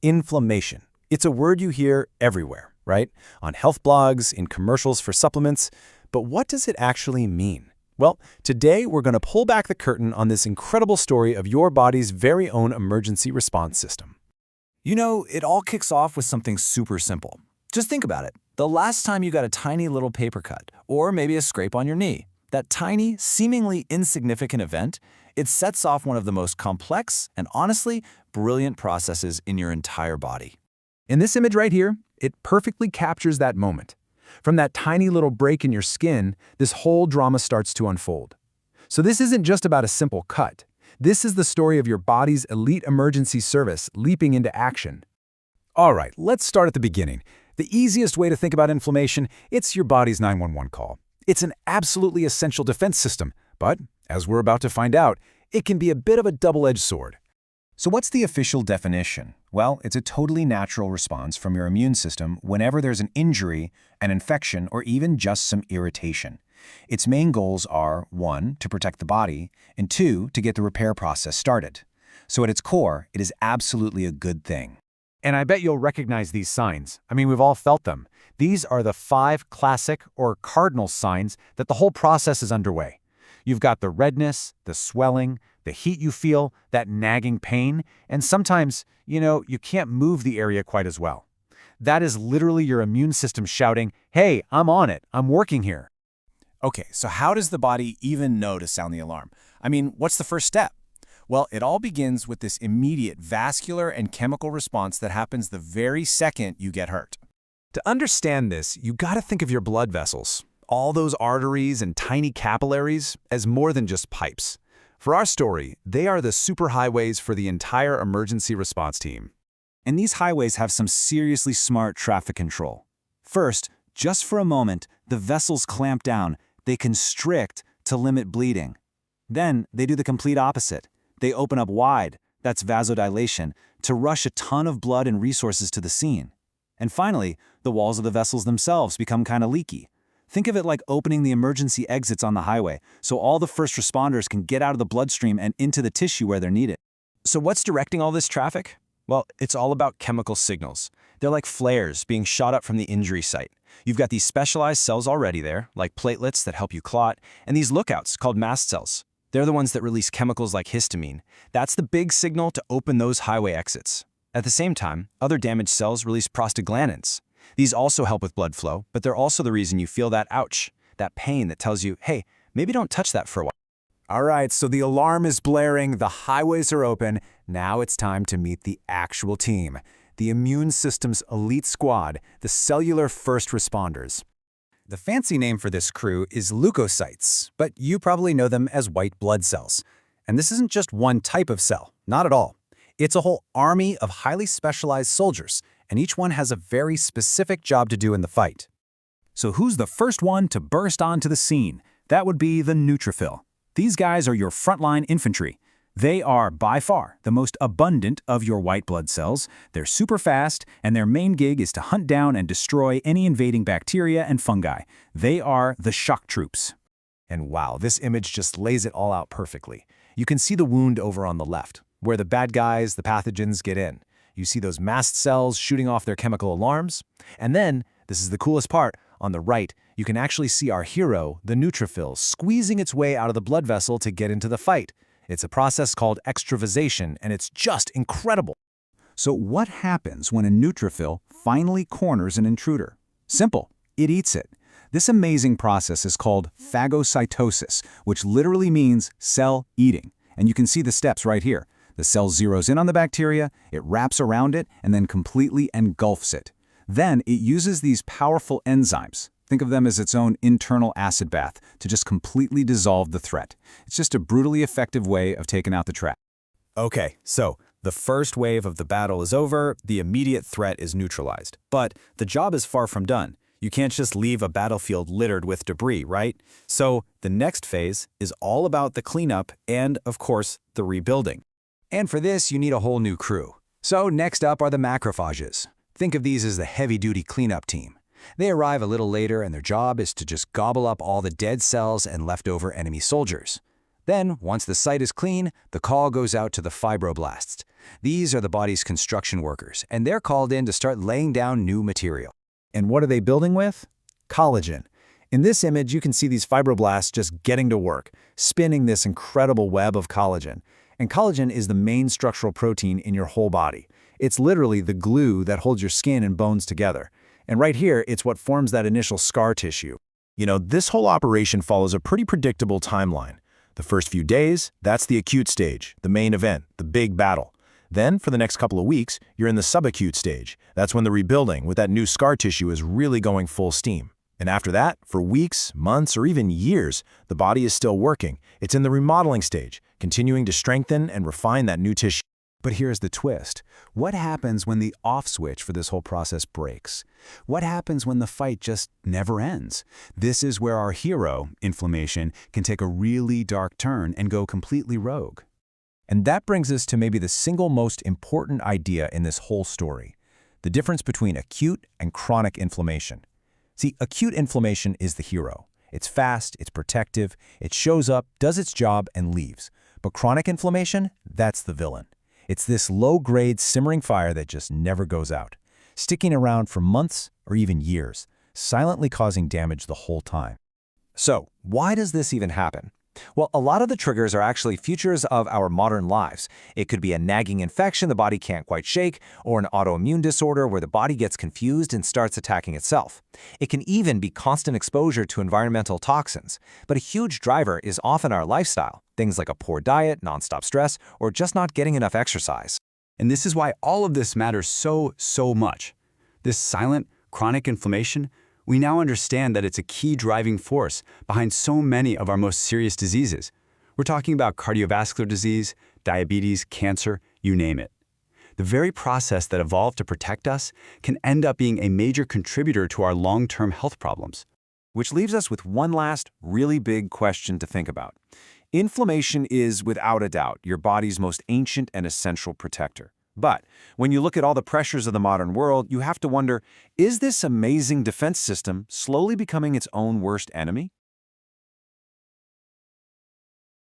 Inflammation. It's a word you hear everywhere, right? On health blogs, in commercials for supplements. But what does it actually mean? Well, today we're going to pull back the curtain on this incredible story of your body's very own emergency response system. You know, it all kicks off with something super simple. Just think about it. The last time you got a tiny little paper cut, or maybe a scrape on your knee, that tiny, seemingly insignificant event, it sets off one of the most complex and honestly brilliant processes in your entire body. In this image right here, it perfectly captures that moment. From that tiny little break in your skin, this whole drama starts to unfold. So this isn't just about a simple cut. This is the story of your body's elite emergency service leaping into action. All right, let's start at the beginning. The easiest way to think about inflammation, it's your body's 911 call. It's an absolutely essential defense system, but as we're about to find out, it can be a bit of a double-edged sword. So what's the official definition? Well, it's a totally natural response from your immune system whenever there's an injury, an infection, or even just some irritation. Its main goals are 1, to protect the body, and 2, to get the repair process started. So at its core, it is absolutely a good thing. And I bet you'll recognize these signs. I mean, we've all felt them. These are the 5 classic or cardinal signs that the whole process is underway. You've got the redness, the swelling, the heat you feel, that nagging pain, and sometimes, you can't move the area quite as well. That is literally your immune system shouting, "Hey, I'm on it. I'm working here." Okay, so how does the body even know to sound the alarm? I mean, what's the first step? Well, it all begins with this immediate vascular and chemical response that happens the very second you get hurt. To understand this, you got to think of your blood vessels, all those arteries and tiny capillaries, as more than just pipes. For our story, they are the superhighways for the entire emergency response team. And these highways have some seriously smart traffic control. First, just for a moment, the vessels clamp down. They constrict to limit bleeding. Then they do the complete opposite. They open up wide, that's vasodilation, to rush a ton of blood and resources to the scene. And finally, the walls of the vessels themselves become kind of leaky. Think of it like opening the emergency exits on the highway, so all the first responders can get out of the bloodstream and into the tissue where they're needed. So what's directing all this traffic? Well, it's all about chemical signals. They're like flares being shot up from the injury site. You've got these specialized cells already there, like platelets that help you clot, and these lookouts called mast cells. They're the ones that release chemicals like histamine. That's the big signal to open those highway exits. At the same time, other damaged cells release prostaglandins. These also help with blood flow, but they're also the reason you feel that ouch, that pain that tells you, hey, maybe don't touch that for a while. All right, so the alarm is blaring, the highways are open. Now it's time to meet the actual team, the immune system's elite squad, the cellular first responders. The fancy name for this crew is leukocytes, but you probably know them as white blood cells. And this isn't just one type of cell, not at all. It's a whole army of highly specialized soldiers, and each one has a very specific job to do in the fight. So who's the first one to burst onto the scene? That would be the neutrophil. These guys are your frontline infantry. They are, by far, the most abundant of your white blood cells. They're super fast, and their main gig is to hunt down and destroy any invading bacteria and fungi. They are the shock troops. And wow, this image just lays it all out perfectly. You can see the wound over on the left, where the bad guys, the pathogens, get in. You see those mast cells shooting off their chemical alarms. And then, this is the coolest part, on the right, you can actually see our hero, the neutrophil, squeezing its way out of the blood vessel to get into the fight. It's a process called extravasation, and it's just incredible. So what happens when a neutrophil finally corners an intruder? Simple, it eats it. This amazing process is called phagocytosis, which literally means cell eating. And you can see the steps right here. The cell zeroes in on the bacteria, it wraps around it, and then completely engulfs it. Then it uses these powerful enzymes. Think of them as its own internal acid bath to just completely dissolve the threat. It's just a brutally effective way of taking out the trap. Okay, so the first wave of the battle is over, the immediate threat is neutralized. But the job is far from done. You can't just leave a battlefield littered with debris, right? So the next phase is all about the cleanup and, of course, the rebuilding. And for this, you need a whole new crew. So next up are the macrophages. Think of these as the heavy-duty cleanup team. They arrive a little later, and their job is to just gobble up all the dead cells and leftover enemy soldiers. Then, once the site is clean, the call goes out to the fibroblasts. These are the body's construction workers, and they're called in to start laying down new material. And what are they building with? Collagen. In this image, you can see these fibroblasts just getting to work, spinning this incredible web of collagen. And collagen is the main structural protein in your whole body. It's literally the glue that holds your skin and bones together. And right here, it's what forms that initial scar tissue. You know, this whole operation follows a pretty predictable timeline. The first few days, that's the acute stage, the main event, the big battle. Then, for the next couple of weeks, you're in the subacute stage. That's when the rebuilding with that new scar tissue is really going full steam. And after that, for weeks, months, or even years, the body is still working. It's in the remodeling stage, continuing to strengthen and refine that new tissue. But here's the twist. What happens when the off switch for this whole process breaks? What happens when the fight just never ends? This is where our hero, inflammation, can take a really dark turn and go completely rogue. And that brings us to maybe the single most important idea in this whole story, the difference between acute and chronic inflammation. See, acute inflammation is the hero. It's fast, it's protective, it shows up, does its job, and leaves. But chronic inflammation, that's the villain. It's this low-grade, simmering fire that just never goes out, sticking around for months or even years, silently causing damage the whole time. So, why does this even happen? Well, a lot of the triggers are actually features of our modern lives. It could be a nagging infection the body can't quite shake, or an autoimmune disorder where the body gets confused and starts attacking itself. It can even be constant exposure to environmental toxins. But a huge driver is often our lifestyle, things like a poor diet, nonstop stress, or just not getting enough exercise. And this is why all of this matters so much. This silent, chronic inflammation, we now understand that it's a key driving force behind so many of our most serious diseases. We're talking about cardiovascular disease, diabetes, cancer, you name it. The very process that evolved to protect us can end up being a major contributor to our long-term health problems. Which leaves us with one last, really big question to think about. Inflammation is, without a doubt, your body's most ancient and essential protector. But when you look at all the pressures of the modern world, you have to wonder, is this amazing defense system slowly becoming its own worst enemy?